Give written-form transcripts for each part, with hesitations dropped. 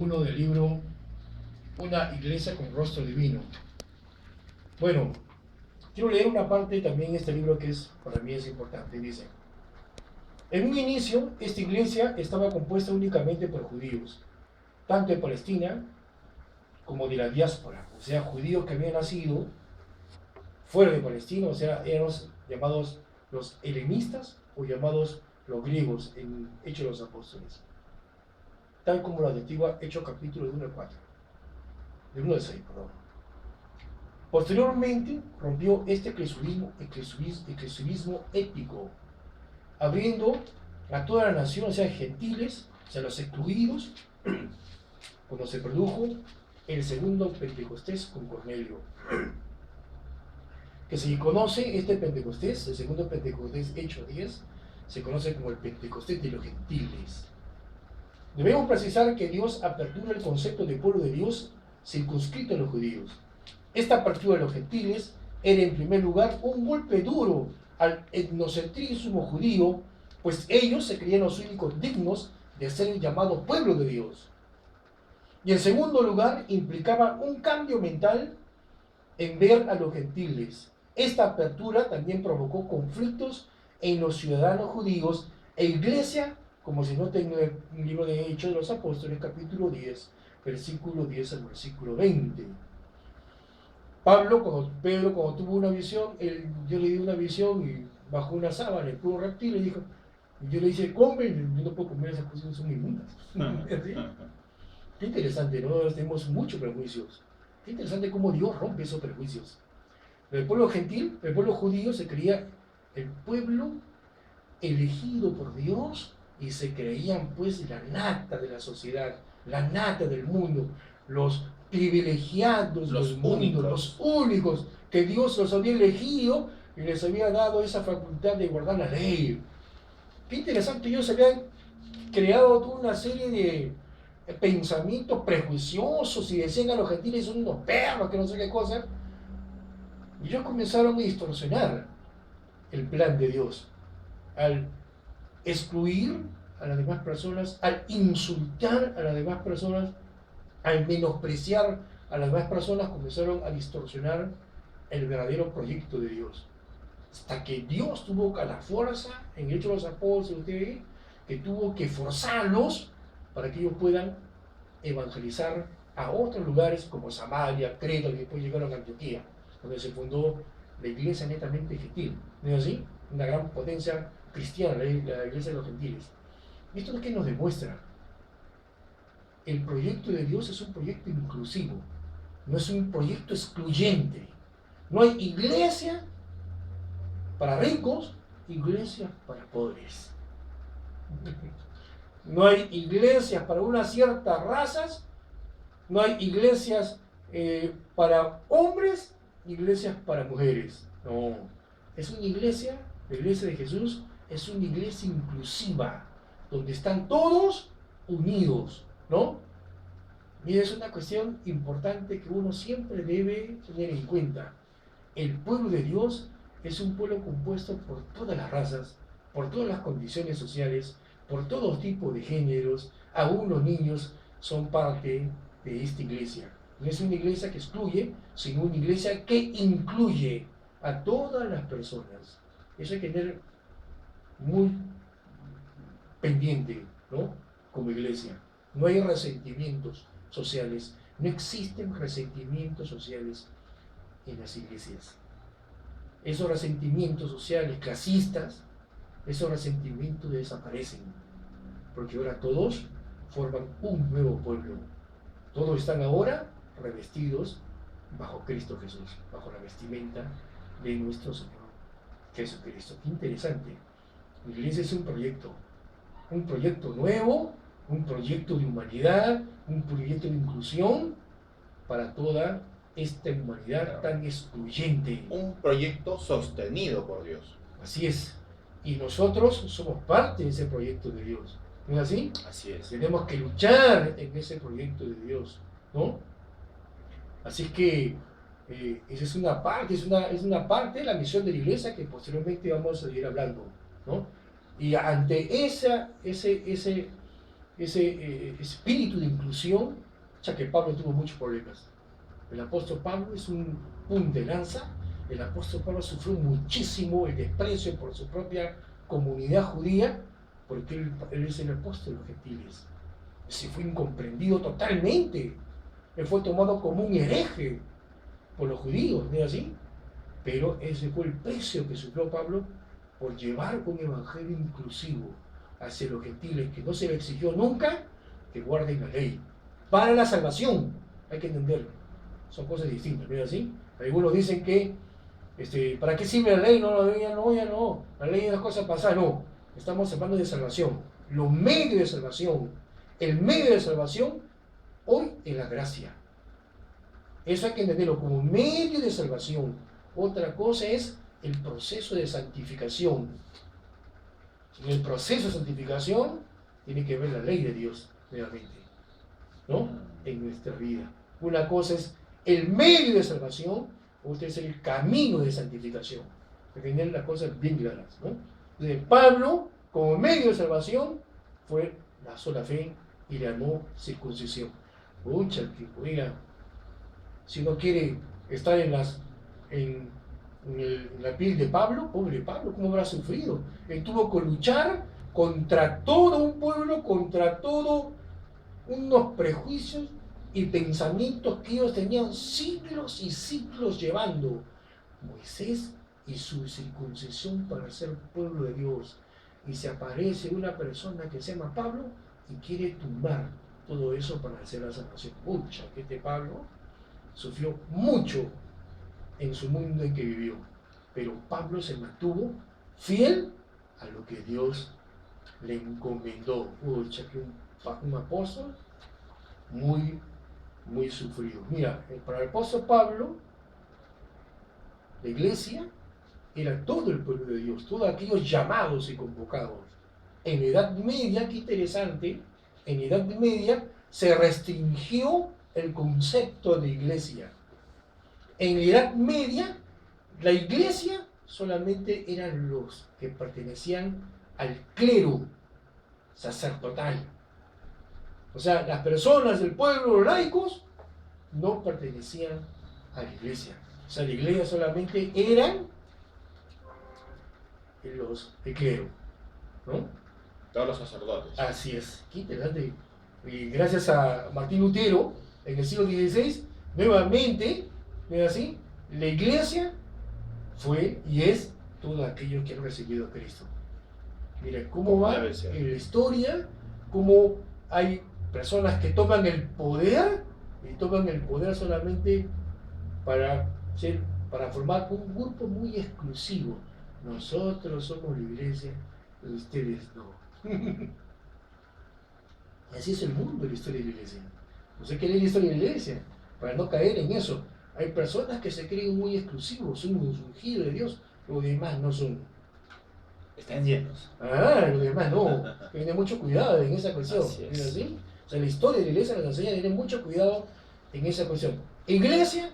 Uno del libro Una iglesia con rostro divino. Bueno, quiero leer una parte también de este libro que para mí es importante. Dice, en un inicio, esta iglesia estaba compuesta únicamente por judíos, tanto de Palestina como de la diáspora, o sea, judíos que habían nacido fuera de Palestina, o sea, eran los llamados los helenistas o llamados los griegos en Hechos de los Apóstoles, tal como lo atestigua Hechos capítulo de 1 al 4, de 1 al 6, perdón. Posteriormente rompió este eclesianismo étnico, abriendo a toda la nación, o sea, gentiles, o sea, los excluidos, cuando se produjo el segundo Pentecostés con Cornelio. Que se conoce este Pentecostés, el segundo Pentecostés, Hechos 10, se conoce como el Pentecostés de los gentiles. Debemos precisar que Dios apertura el concepto de pueblo de Dios circunscrito a los judíos. Esta apertura de los gentiles era en primer lugar un golpe duro al etnocentrismo judío, pues ellos se creían los únicos dignos de ser llamado pueblo de Dios. Y en segundo lugar implicaba un cambio mental en ver a los gentiles. Esta apertura también provocó conflictos en los ciudadanos judíos e iglesia, como se nota en el libro de Hechos de los Apóstoles, capítulo 10, versículo 10 al versículo 20. Pedro, cuando tuvo una visión, Dios le dio una visión y bajó una sábana, el un reptil, y dijo, y yo le dije, come, yo no puedo comer esas cosas, son inmundas. ¿Sí? Qué interesante, ¿no? Tenemos muchos prejuicios. Qué interesante cómo Dios rompe esos prejuicios. El pueblo gentil, el pueblo judío se creía el pueblo elegido por Dios y se creían pues la nata de la sociedad, la nata del mundo, los privilegiados del mundo, los únicos que Dios los había elegido y les había dado esa facultad de guardar la ley. Qué interesante, ellos habían creado toda una serie de pensamientos prejuiciosos y decían a los gentiles son unos perros, que no sé qué cosa. Y ellos comenzaron a distorsionar el plan de Dios al excluir a las demás personas, al insultar a las demás personas, al menospreciar a las demás personas, comenzaron a distorsionar el verdadero proyecto de Dios. Hasta que Dios tuvo la fuerza, en Hechos de los Apóstoles, que tuvo que forzarlos para que ellos puedan evangelizar a otros lugares como Samaria, Creta, y después llegaron a Antioquía, donde se fundó la iglesia netamente gentil. ¿No es así? Una gran potencia cristiana, la iglesia de los gentiles. ¿Y esto es qué nos demuestra? El proyecto de Dios es un proyecto inclusivo, no es un proyecto excluyente. No hay iglesia para ricos, iglesia para pobres. No hay iglesias para unas ciertas razas, no hay iglesias para hombres, iglesias para mujeres. No, es una iglesia, la iglesia de Jesús es una iglesia inclusiva, donde están todos unidos, ¿no? Y es una cuestión importante que uno siempre debe tener en cuenta. El pueblo de Dios es un pueblo compuesto por todas las razas, por todas las condiciones sociales, por todo tipo de géneros. Aún los niños son parte de esta iglesia. No es una iglesia que excluye, sino una iglesia que incluye a todas las personas. Eso hay que tener muy pendiente, ¿no? Como iglesia. No hay resentimientos sociales, no existen resentimientos sociales en las iglesias. Esos resentimientos sociales clasistas, esos resentimientos desaparecen, porque ahora todos forman un nuevo pueblo. Todos están ahora revestidos bajo Cristo Jesús, bajo la vestimenta de nuestro Señor Jesucristo. Qué interesante. La iglesia es un proyecto nuevo, un proyecto de humanidad, un proyecto de inclusión para toda esta humanidad tan excluyente. Un proyecto sostenido por Dios. Así es. Y nosotros somos parte de ese proyecto de Dios. ¿No es así? Así es. Tenemos que luchar en ese proyecto de Dios, ¿no? Así que esa es una parte, es una parte de la misión de la iglesia que posteriormente vamos a seguir hablando, ¿no? Y ante ese espíritu de inclusión, ya que Pablo tuvo muchos problemas. El apóstol Pablo es un punta de lanza. El apóstol Pablo sufrió muchísimo el desprecio por su propia comunidad judía, porque él es el apóstol de los gentiles. Se fue incomprendido totalmente. Él fue tomado como un hereje por los judíos, ¿no es así? Pero ese fue el precio que sufrió Pablo por llevar un evangelio inclusivo hacia los gentiles, que no se le exigió nunca que guarden la ley. Para la salvación, hay que entenderlo. Son cosas distintas, ¿no es así? Algunos dicen que, ¿para qué sirve la ley? No, ya no. La ley es una cosa pasada, no. Estamos hablando de salvación. Los medios de salvación. El medio de salvación hoy es la gracia. Eso hay que entenderlo como medio de salvación. Otra cosa es el proceso de santificación. En el proceso de santificación tiene que ver la ley de Dios, nuevamente, ¿no? En nuestra vida. Una cosa es el medio de salvación, otra es el camino de santificación. Hay que tener las cosas bien claras, ¿no? Entonces, Pablo, como medio de salvación, fue la sola fe y la no circuncisión. Pucha, oiga, si uno quiere estar en la piel de Pablo, pobre Pablo, ¿cómo habrá sufrido? Él tuvo que luchar contra todo un pueblo, contra todos unos prejuicios y pensamientos que ellos tenían siglos y siglos llevando. Moisés y su circuncisión para ser pueblo de Dios. Y se aparece una persona que se llama Pablo y quiere tumbar todo eso para hacer la salvación. Pucha, que este Pablo sufrió mucho en su mundo en que vivió, pero Pablo se mantuvo fiel a lo que Dios le encomendó. Pucha, que un apóstol muy sufrido. Mira, para el apóstol Pablo, la iglesia era todo el pueblo de Dios, todos aquellos llamados y convocados. En la Edad Media, qué interesante, en la Edad Media se restringió el concepto de iglesia. En la Edad Media, la iglesia solamente eran los que pertenecían al clero sacerdotal. O sea, las personas del pueblo, los laicos, no pertenecían a la iglesia. O sea, la iglesia solamente eran el clero, ¿no? Todos los sacerdotes. Así es. Qué interesante. Y gracias a Martín Lutero, en el siglo XVI, nuevamente, ¿no es así? La iglesia fue y es todo aquello que han recibido a Cristo. Mira cómo va en la historia, cómo hay personas que toman el poder y toman el poder solamente para formar un grupo muy exclusivo. Nosotros somos la iglesia, ustedes no. Y así es el mundo, la historia de la iglesia. No sé qué es la historia de la iglesia, para no caer en eso. Hay personas que se creen muy exclusivos, son un ungido de Dios, los demás no son. Están llenos. Los demás no. Hay que tener mucho cuidado en esa cuestión. ¿Es así? O sea, la historia de la iglesia nos enseña a tener mucho cuidado en esa cuestión. Iglesia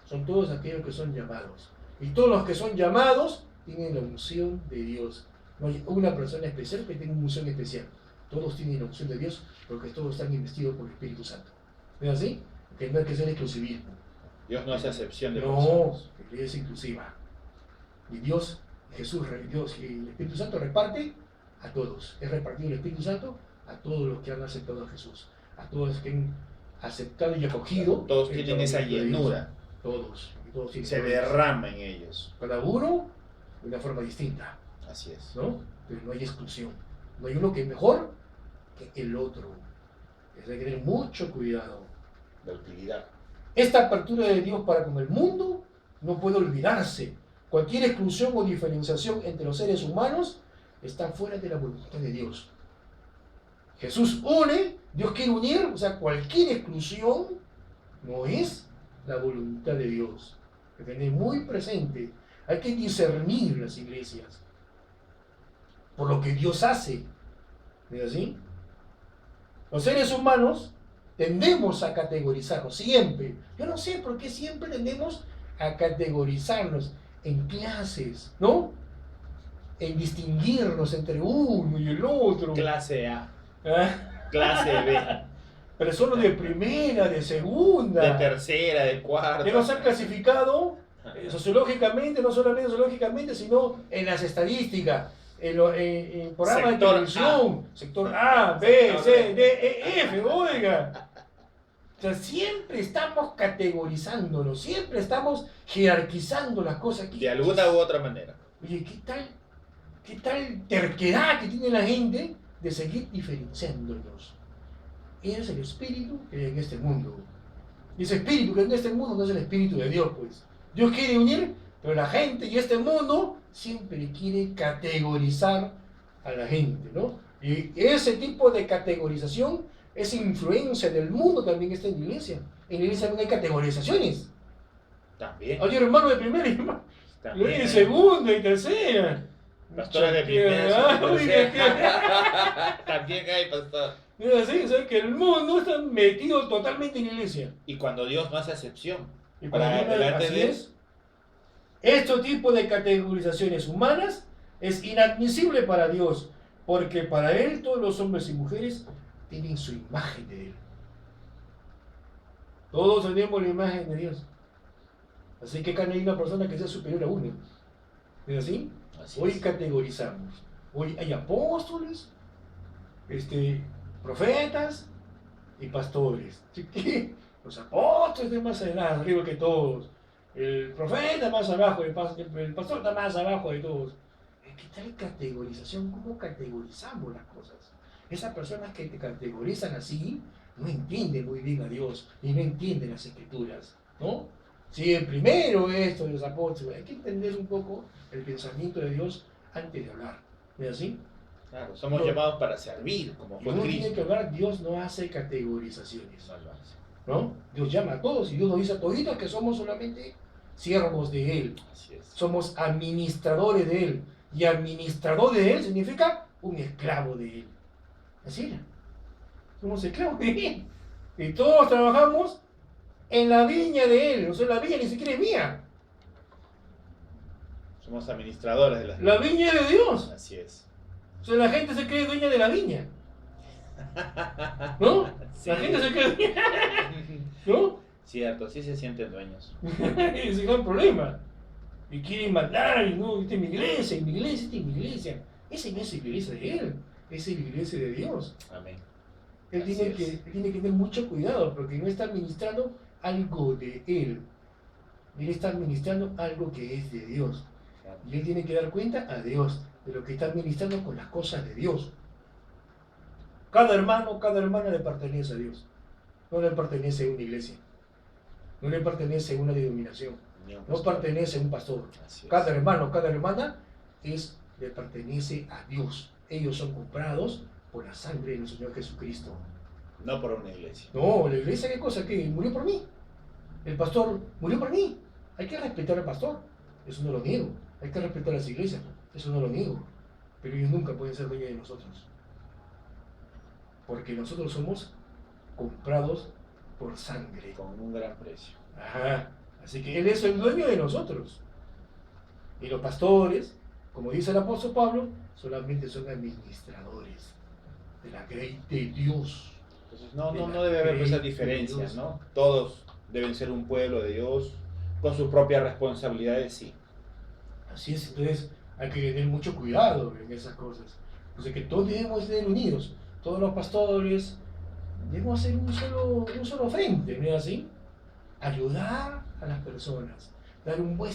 son todos aquellos que son llamados. Y todos los que son llamados tienen la unción de Dios. No hay una persona especial que tenga una unción especial. Todos tienen la unción de Dios porque todos están investidos por el Espíritu Santo. ¿No es así? Que no hay que ser exclusivismo. Dios no hace excepción de personas. No, la iglesia es inclusiva. Y Dios, Jesús, Dios y el Espíritu Santo reparte a todos. Es repartido el Espíritu Santo a todos los que han aceptado a Jesús. A todos los que han aceptado y acogido. Todos tienen esa llenura. Todos tienen se derrama en ellos. Cada uno de una forma distinta. Así es. ¿No? Pero no hay exclusión. No hay uno que es mejor que el otro. Hay que tener mucho cuidado. La utilidad. Esta apertura de Dios para con el mundo no puede olvidarse. Cualquier exclusión o diferenciación entre los seres humanos está fuera de la voluntad de Dios. Jesús une, Dios quiere unir, o sea, cualquier exclusión no es la voluntad de Dios. Hay que tener muy presente. Hay que discernir las iglesias por lo que Dios hace. ¿Es así? Los seres humanos tendemos a categorizarnos siempre. Yo no sé por qué siempre tendemos a categorizarnos en clases, ¿no? En distinguirnos entre uno y el otro. Clase A. Clase B. Personas de primera, de segunda, De tercera, de cuarta. que nos han clasificado sociológicamente, no solamente sociológicamente, sino en las estadísticas, en programas de Sector televisión, sector A, B, Sector C, B. D, E, F, oiga. O sea, siempre estamos categorizándonos, siempre estamos jerarquizando las cosas. De alguna u otra manera. Oye, qué tal terquedad que tiene la gente de seguir diferenciándonos? Ese es el espíritu que hay en este mundo. Y ese espíritu que hay en este mundo no es el espíritu de Dios, pues. Dios quiere unir, pero la gente y este mundo siempre quiere categorizar a la gente, ¿no? Y ese tipo de categorización, esa influencia del mundo también está en la iglesia. En la iglesia también hay categorizaciones. También. Hay hermano de primera y hermano También. de segunda y tercera. Pastores de primera. También hay pastor. Es así, o sea, que el mundo está metido totalmente en la iglesia. Y cuando Dios no hace excepción. Y Para cuando delante así de es, este tipo de categorizaciones humanas es inadmisible para Dios, porque para Él todos los hombres y mujeres tienen su imagen de Él. Todos tenemos la imagen de Dios. Así que acá no hay una persona que sea superior a uno. ¿Es así? Así Hoy es. categorizamos. Hoy hay apóstoles, profetas y pastores. Así que los apóstoles están más arriba que todos. El profeta más abajo, el pastor está más abajo de todos. ¿Qué tal categorización? ¿Cómo categorizamos las cosas? Esas personas que te categorizan así no entienden muy bien a Dios y no entienden las escrituras, ¿no? Si el primero esto de los apóstoles, hay que entender un poco el pensamiento de Dios antes de hablar. ¿No es así? Claro, somos No. llamados para servir, como Y fue uno tiene Cristo. que hablar, Dios no hace categorizaciones, No lo hace. ¿no? Dios llama a todos y Dios nos dice a toditos que somos solamente siervos de Él. Así es. Somos administradores de Él. Y administrador de Él significa un esclavo de Él. Así era. Somos esclavos de Él. Y todos trabajamos en la viña de Él. O sea, la viña ni siquiera es mía. Somos administradores de las La viña es de Dios. Así es. O sea, la gente se cree dueña de la viña. ¿No? Sí. La gente se cree dueña. ¿No? Cierto, sí se sienten dueños. Ese es el gran problema. Y quieren mandar, y no, esta es mi iglesia, y mi iglesia, esta es mi iglesia. Esa no es la iglesia de Él, esa es la iglesia de Dios. Amén. Él Así tiene es. que tener mucho cuidado porque no está administrando algo de Él. Él está administrando algo que es de Dios. Y Él tiene que dar cuenta a Dios de lo que está administrando con las cosas de Dios. Cada hermano, cada hermana le pertenece a Dios. No le pertenece a una iglesia. No le pertenece a una denominación. No pertenece a un pastor. Así es. Cada hermano, cada hermana le pertenece a Dios. Ellos son comprados por la sangre del Señor Jesucristo. No por una iglesia. No, la iglesia, ¿qué cosa? Que murió por mí. El pastor murió por mí. Hay que respetar al pastor. Eso no lo niego. Hay que respetar a las iglesias. Eso no lo niego. Pero ellos nunca pueden ser dueños de nosotros. Porque nosotros somos comprados por sangre. Con un gran precio. Ajá. Así que Él es el dueño de nosotros. Y los pastores, como dice el apóstol Pablo, solamente son administradores de la grey de Dios. Entonces no debe haber esa de diferencia, Dios. ¿no? Todos deben ser un pueblo de Dios con sus propias responsabilidades, sí. Así es, entonces hay que tener mucho cuidado en esas cosas. Entonces que todos debemos ser unidos, todos los pastores debemos ser un solo frente, ¿no es así? Ayudar a las personas, dar un buen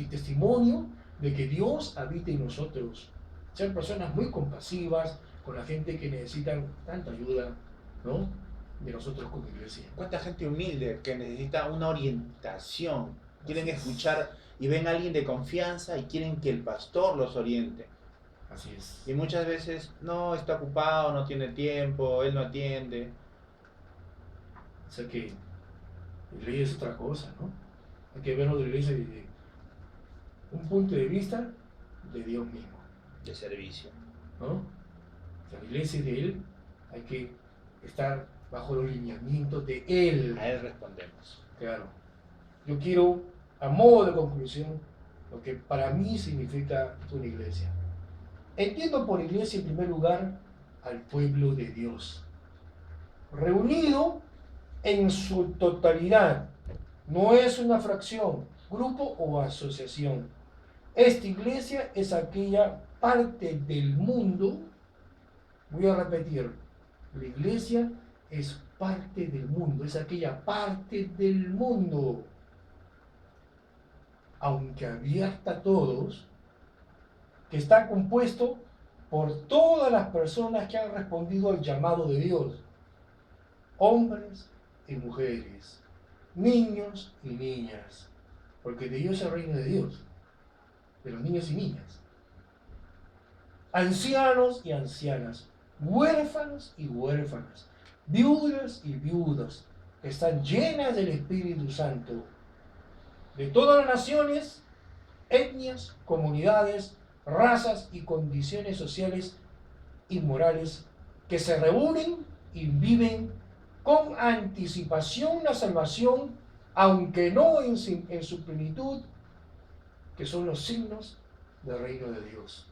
testimonio de que Dios habita en nosotros, ser personas muy compasivas con la gente que necesita tanta ayuda, ¿no? De nosotros como iglesia. ¿Cuánta gente humilde que necesita una orientación? Quieren Así es. escuchar y ven a alguien de confianza y quieren que el pastor los oriente. Así es. Y muchas veces, no, está ocupado, no tiene tiempo, él no atiende. O sea que la iglesia es otra cosa, ¿no? Hay que verlo de la iglesia desde un punto de vista de Dios mismo, De servicio. ¿no? La iglesia es de Él, hay que estar bajo los lineamientos de Él. A él respondemos. Claro. Yo quiero, a modo de conclusión, lo que para mí significa una iglesia. Entiendo por iglesia, en primer lugar, al pueblo de Dios. reunido en su totalidad. No es una fracción, grupo o asociación. Esta iglesia es aquella parte del mundo. Voy a repetir, la iglesia es parte del mundo, es aquella parte del mundo, aunque abierta a todos, que está compuesto por todas las personas que han respondido al llamado de Dios, hombres y mujeres, niños y niñas, porque de ellos es el reino de Dios, de los niños y niñas, ancianos y ancianas, huérfanos y huérfanas, viudas y viudas, que están llenas del Espíritu Santo, de todas las naciones, etnias, comunidades, razas y condiciones sociales y morales, que se reúnen y viven con anticipación la salvación, aunque no en su plenitud, que son los signos del reino de Dios.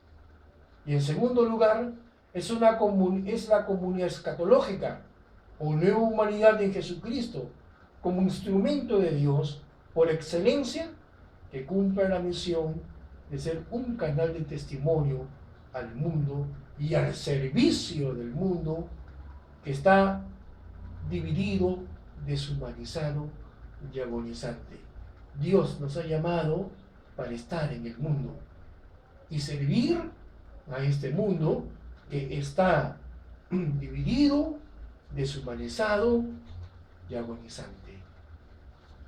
Y en segundo lugar, es la comunidad escatológica, o nueva humanidad en Jesucristo, como instrumento de Dios por excelencia, que cumple la misión de ser un canal de testimonio al mundo y al servicio del mundo, que está dividido, deshumanizado y agonizante. Dios nos ha llamado para estar en el mundo y servir a este mundo que está dividido, deshumanizado y agonizante.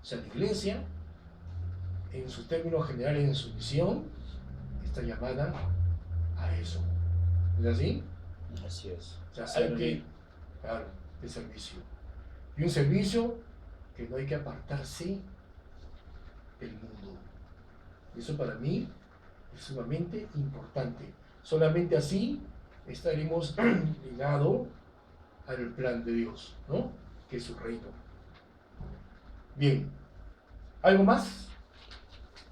O sea, la iglesia, en sus términos generales, en su misión, está llamada a eso. ¿Es así? Así es. O sea, servir, claro, de servicio. Y un servicio que no hay que apartarse del mundo. Y eso para mí es sumamente importante. Solamente así estaremos ligados al plan de Dios, ¿no? Que es su reino. Bien. ¿Algo más?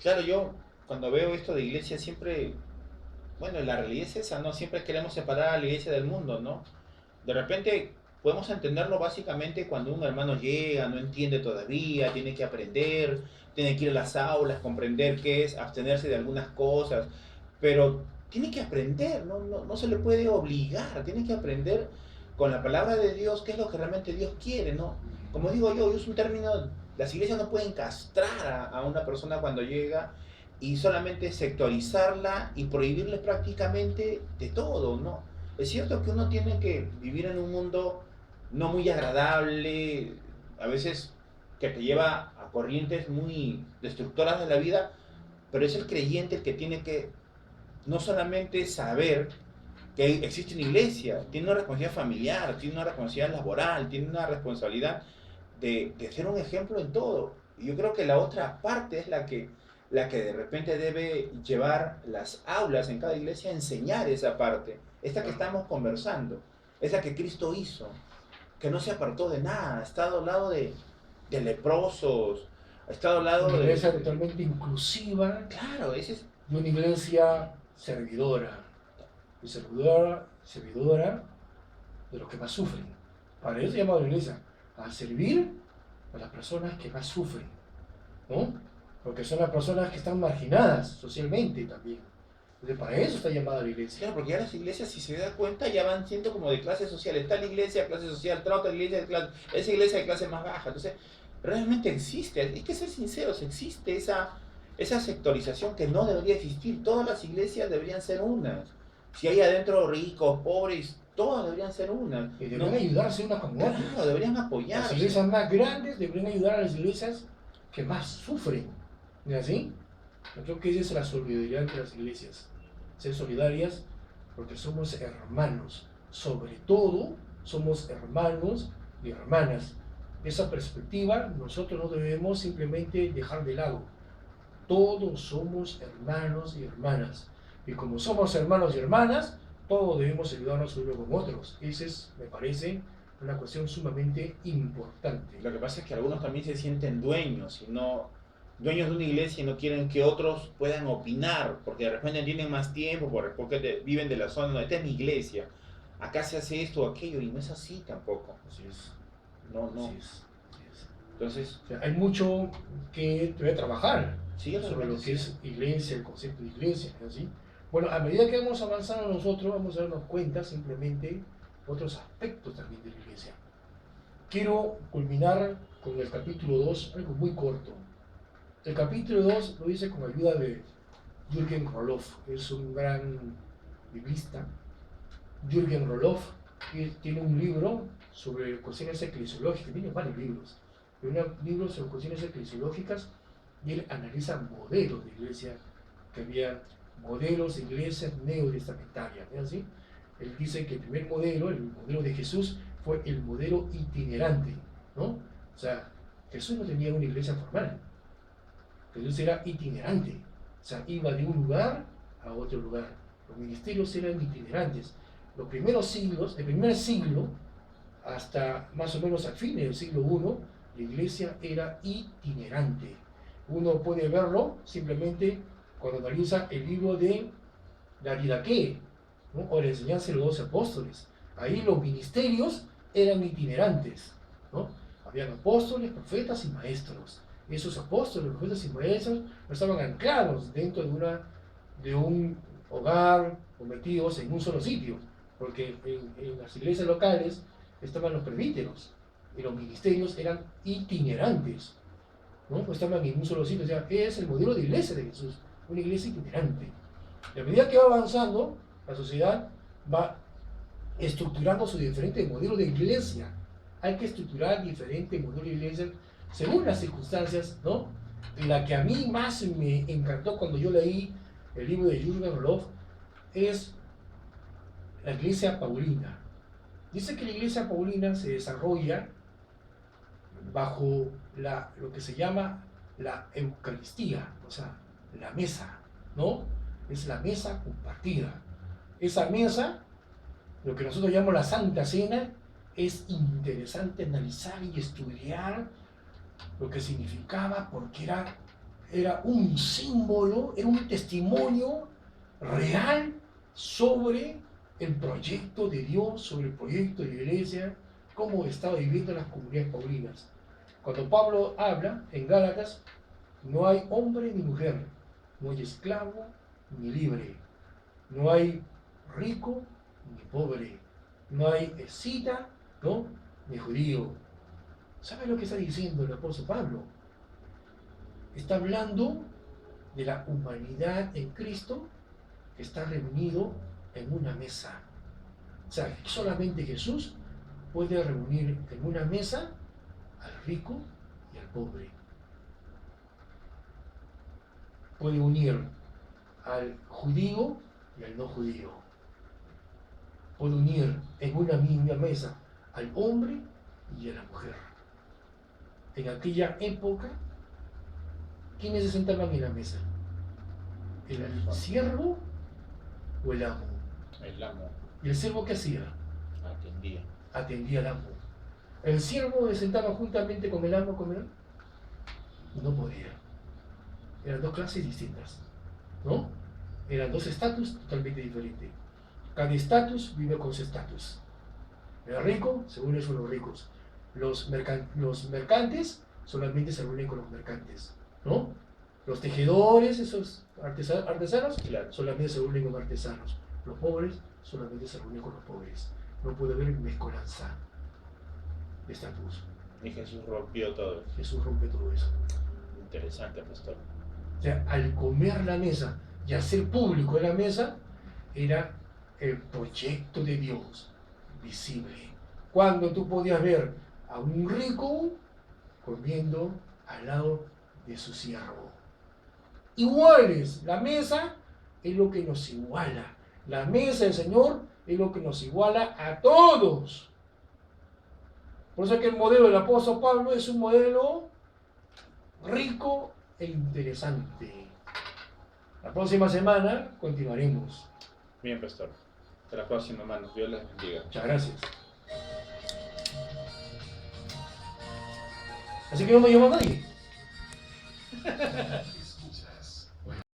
Claro, yo cuando veo esto de iglesia siempre, bueno, la realidad es esa, ¿no? Siempre queremos separar a la iglesia del mundo, ¿no? De repente podemos entenderlo básicamente cuando un hermano llega, no entiende todavía, tiene que aprender, tiene que ir a las aulas, comprender qué es abstenerse de algunas cosas, pero tiene que aprender, no se le puede obligar, tiene que aprender con la palabra de Dios qué es lo que realmente Dios quiere, ¿no? Como digo yo es un término, las iglesias no pueden castrar a una persona cuando llega y solamente sectorizarla y prohibirle prácticamente de todo, ¿no? Es cierto que uno tiene que vivir en un mundo no muy agradable, a veces que te lleva a corrientes muy destructoras de la vida, pero es el creyente el que tiene que no solamente saber que existe una iglesia, tiene una responsabilidad familiar, tiene una responsabilidad laboral, tiene una responsabilidad de ser un ejemplo en todo. Y yo creo que la otra parte es la que de repente debe llevar las aulas en cada iglesia a enseñar esa parte, esta que estamos conversando, esa que Cristo hizo, que no se apartó de nada, ha estado al lado de leprosos, ha estado al lado una de... iglesia totalmente inclusiva, Claro, ese es... y una iglesia servidora, y servidora de los que más sufren. Para eso se llama la iglesia, a servir a las personas que más sufren, ¿no? Porque son las personas que están marginadas socialmente también. Entonces, para eso está llamada la iglesia. Claro, porque ya las iglesias, si se da cuenta, ya van siendo como de clase social. Está la iglesia de clase social, otra iglesia de clase, esa iglesia de clase más baja. Entonces, realmente existe, hay que ser sinceros, existe esa sectorización que no debería existir. Todas las iglesias deberían ser unas. Si hay adentro ricos, pobres, todas deberían ser unas. Y deberían ayudarse unas con otras. Claro, deberían apoyarse. Las iglesias más grandes deberían ayudar a las iglesias que más sufren. ¿No es así? Yo creo que esa es la solidaridad entre las iglesias. Ser solidarias porque somos hermanos. Sobre todo, somos hermanos y hermanas. De esa perspectiva, nosotros no debemos simplemente dejar de lado. Todos somos hermanos y hermanas. Y como somos hermanos y hermanas, todos debemos ayudarnos unos con otros. Esa es, me parece, una cuestión sumamente importante. Lo que pasa es que algunos también se sienten dueños y no dueños de una iglesia y no quieren que otros puedan opinar porque de repente tienen más tiempo, porque viven de la zona, no, esta es mi iglesia. acá se hace esto o aquello, y no es así tampoco. Así es. No, no. Así es. Entonces, O sea, hay mucho que debe trabajar sí, sobre realmente lo que sí. es iglesia, el concepto de iglesia, ¿no? ¿Sí? Bueno, a medida que vamos avanzando nosotros, vamos a darnos cuenta simplemente otros aspectos también de la iglesia. Quiero culminar con el capítulo 2, algo muy corto. El capítulo 2 lo hice con ayuda de Jürgen Roloff, es un gran biblista. Jürgen Roloff, que tiene un libro sobre cuestiones eclesiológicas, tiene varios libros, pero un libro sobre cuestiones eclesiológicas, y él analiza modelos de iglesia, que había modelos de iglesias neotestamentarias, ¿no es así? Él dice que el primer modelo, el modelo de Jesús, fue el modelo itinerante, ¿no? O sea, Jesús no tenía una iglesia formal, Jesús era itinerante, o sea, iba de un lugar a otro lugar. Los ministerios eran itinerantes. Los primeros siglos, el primer siglo, hasta más o menos al fin del siglo I, la iglesia era itinerante. Uno puede verlo simplemente cuando analiza el libro de la Didaqué, ¿no? O la enseñanza de los 12 apóstoles. Ahí los ministerios eran itinerantes, ¿no? Habían apóstoles, profetas y maestros. Esos apóstoles, profetas y maestros no estaban anclados dentro de un hogar o metidos en un solo sitio, porque en las iglesias locales estaban los presbíteros y los ministerios eran itinerantes, ¿no? No estaban en un solo sitio. O sea, es el modelo de iglesia de Jesús, una iglesia itinerante. Y a medida que va avanzando, la sociedad va estructurando su diferente modelo de iglesia. Hay que estructurar diferente modelo de iglesia según las circunstancias, ¿no? La que a mí más me encantó cuando yo leí el libro de Jürgen Roloff es la iglesia paulina. Dice que la iglesia paulina se desarrolla bajo lo que se llama la Eucaristía, o sea, la mesa, ¿no? Es la mesa compartida. Esa mesa, lo que nosotros llamamos la Santa Cena, es interesante analizar y estudiar lo que significaba, porque era un símbolo, era un testimonio real sobre el proyecto de Dios, sobre el proyecto de la iglesia, cómo estaba viviendo las comunidades paulinas. Cuando Pablo habla en Gálatas, no hay hombre ni mujer, no hay esclavo ni libre, no hay rico ni pobre, no hay escita, ¿no? Ni judío. ¿Sabe lo que está diciendo el apóstol Pablo? Está hablando de la humanidad en Cristo que está reunido en una mesa. O sea, solamente Jesús puede reunir en una mesa al rico y al pobre. Puede unir al judío y al no judío. Puede unir en una misma mesa al hombre y a la mujer. En aquella época, ¿quiénes se sentaban en la mesa? ¿El siervo o el amo? El amo. ¿Y el siervo qué hacía? Atendía. Atendía al amo. ¿El siervo se sentaba juntamente con el amo a comer? No podía. Eran dos clases distintas, ¿no? Eran dos estatus totalmente diferentes. Cada estatus vive con su estatus. El rico se une con los ricos. Los mercantes solamente se reúnen con los mercantes, ¿no? Los tejedores, esos artesanos, claro, solamente se reúnen con artesanos. Los pobres solamente se reúnen con los pobres. No puede haber mezcolanza de estatus. Y Jesús rompió todo. Jesús rompe todo eso. Interesante, pastor. O sea, al comer la mesa y hacer público la mesa, era el proyecto de Dios visible. Cuando tú podías ver a un rico comiendo al lado de su siervo. Iguales, la mesa es lo que nos iguala. La mesa del Señor es lo que nos iguala a todos. Por eso es que el modelo del apóstol Pablo es un modelo rico e interesante. La próxima semana continuaremos. Bien, pastor. Hasta la próxima, hermanos. Dios les bendiga. Muchas gracias. Así que no me llama nadie.